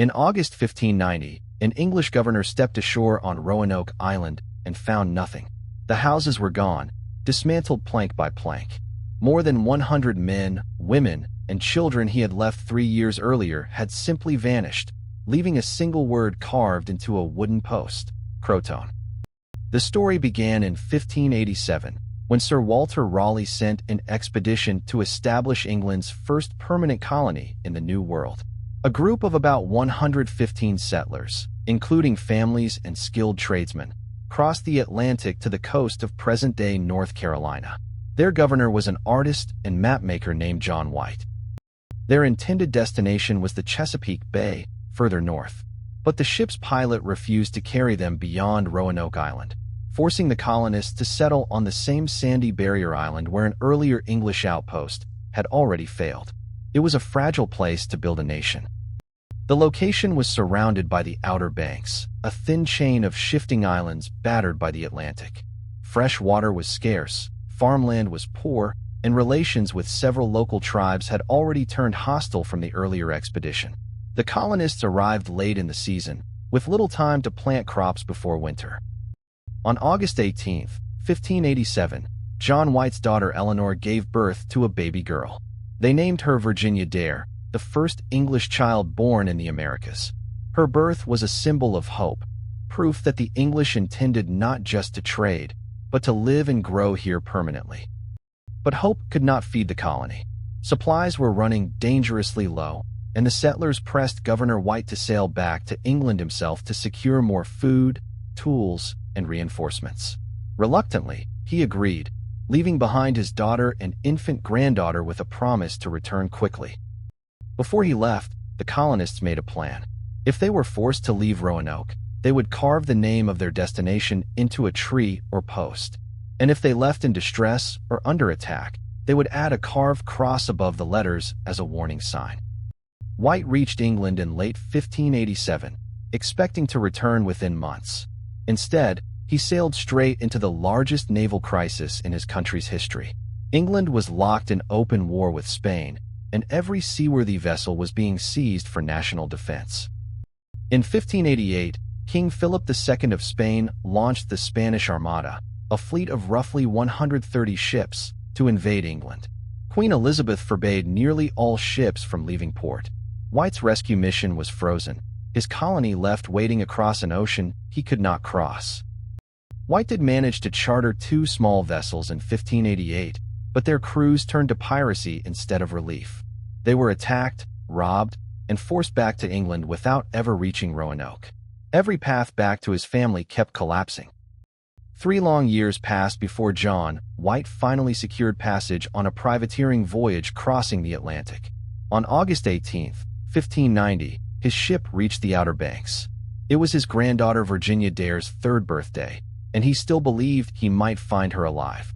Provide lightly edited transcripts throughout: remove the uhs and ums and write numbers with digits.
In August 1590, an English governor stepped ashore on Roanoke Island and found nothing. The houses were gone, dismantled plank by plank. More than 100 men, women, and children he had left 3 years earlier had simply vanished, leaving a single word carved into a wooden post: Croton. The story began in 1587, when Sir Walter Raleigh sent an expedition to establish England's first permanent colony in the New World. A group of about 115 settlers, including families and skilled tradesmen, crossed the Atlantic to the coast of present-day North Carolina. Their governor was an artist and mapmaker named John White. Their intended destination was the Chesapeake Bay, further north. But the ship's pilot refused to carry them beyond Roanoke Island, forcing the colonists to settle on the same sandy barrier island where an earlier English outpost had already failed. It was a fragile place to build a nation. The location was surrounded by the Outer Banks, a thin chain of shifting islands battered by the Atlantic. Fresh water was scarce, farmland was poor, and relations with several local tribes had already turned hostile from the earlier expedition. The colonists arrived late in the season, with little time to plant crops before winter. On August 18, 1587, John White's daughter Eleanor gave birth to a baby girl. They named her Virginia Dare, the first English child born in the Americas. Her birth was a symbol of hope, proof that the English intended not just to trade, but to live and grow here permanently. But hope could not feed the colony. Supplies were running dangerously low, and the settlers pressed Governor White to sail back to England himself to secure more food, tools, and reinforcements. Reluctantly, he agreed, leaving behind his daughter and infant granddaughter with a promise to return quickly. Before he left, the colonists made a plan. If they were forced to leave Roanoke, they would carve the name of their destination into a tree or post. And if they left in distress or under attack, they would add a carved cross above the letters as a warning sign. White reached England in late 1587, expecting to return within months. Instead, he sailed straight into the largest naval crisis in his country's history. England was locked in open war with Spain, and every seaworthy vessel was being seized for national defense. In 1588, King Philip II of Spain launched the Spanish Armada, a fleet of roughly 130 ships, to invade England. Queen Elizabeth forbade nearly all ships from leaving port. White's rescue mission was frozen, his colony left waiting across an ocean he could not cross. White did manage to charter 2 small vessels in 1588, but their crews turned to piracy instead of relief. They were attacked, robbed, and forced back to England without ever reaching Roanoke. Every path back to his family kept collapsing. 3 long years passed before John White finally secured passage on a privateering voyage crossing the Atlantic. On August 18, 1590, his ship reached the Outer Banks. It was his granddaughter Virginia Dare's 3rd birthday, and he still believed he might find her alive.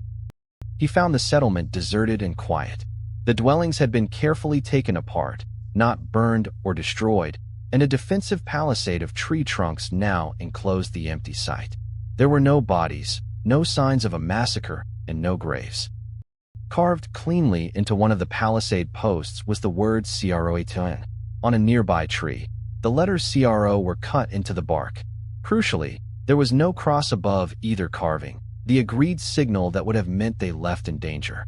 He found the settlement deserted and quiet. The dwellings had been carefully taken apart, not burned or destroyed, and a defensive palisade of tree trunks now enclosed the empty site. There were no bodies, no signs of a massacre, and no graves. Carved cleanly into one of the palisade posts was the word CROATN. On a nearby tree, the letters CRO were cut into the bark. Crucially, there was no cross above either carving, the agreed signal that would have meant they left in danger.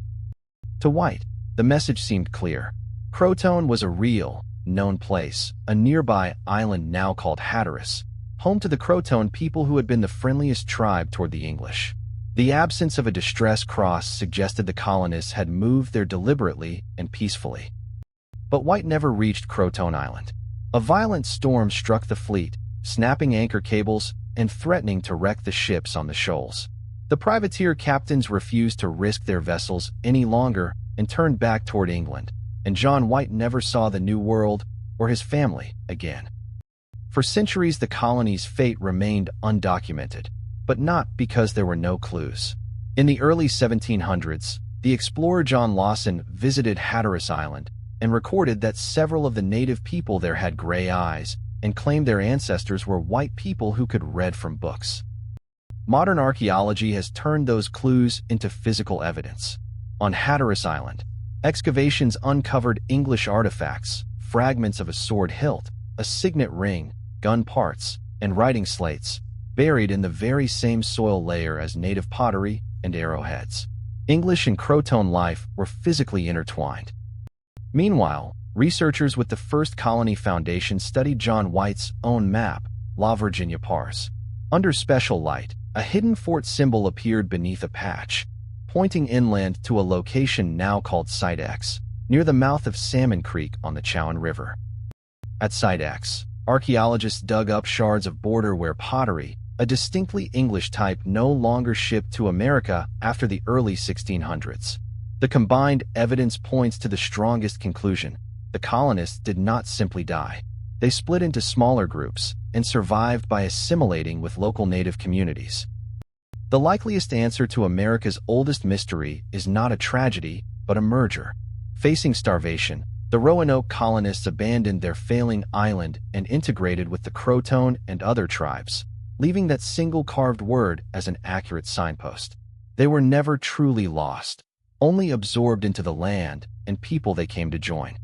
To White, the message seemed clear. Croton was a real, known place, a nearby island now called Hatteras, home to the Croton people who had been the friendliest tribe toward the English. The absence of a distress cross suggested the colonists had moved there deliberately and peacefully. But White never reached Croton Island. A violent storm struck the fleet, snapping anchor cables and threatening to wreck the ships on the shoals. The privateer captains refused to risk their vessels any longer and turned back toward England, and John White never saw the New World or his family again. For centuries, the colony's fate remained undocumented, but not because there were no clues. In the early 1700s, the explorer John Lawson visited Hatteras Island and recorded that several of the native people there had gray eyes and claimed their ancestors were white people who could read from books. Modern archaeology has turned those clues into physical evidence. On Hatteras Island, excavations uncovered English artifacts, fragments of a sword hilt, a signet ring, gun parts, and writing slates, buried in the very same soil layer as native pottery and arrowheads. English and Croton life were physically intertwined. Meanwhile, researchers with the First Colony Foundation studied John White's own map, La Virginia Pars. Under special light, a hidden fort symbol appeared beneath a patch, pointing inland to a location now called Site X, near the mouth of Salmon Creek on the Chowan River. At Site X, archaeologists dug up shards of border-ware pottery, a distinctly English type no longer shipped to America after the early 1600s. The combined evidence points to the strongest conclusion: the colonists did not simply die. They split into smaller groups and survived by assimilating with local native communities. The likeliest answer to America's oldest mystery is not a tragedy, but a merger. Facing starvation, the Roanoke colonists abandoned their failing island and integrated with the Croton and other tribes, leaving that single carved word as an accurate signpost. They were never truly lost, only absorbed into the land and people they came to join.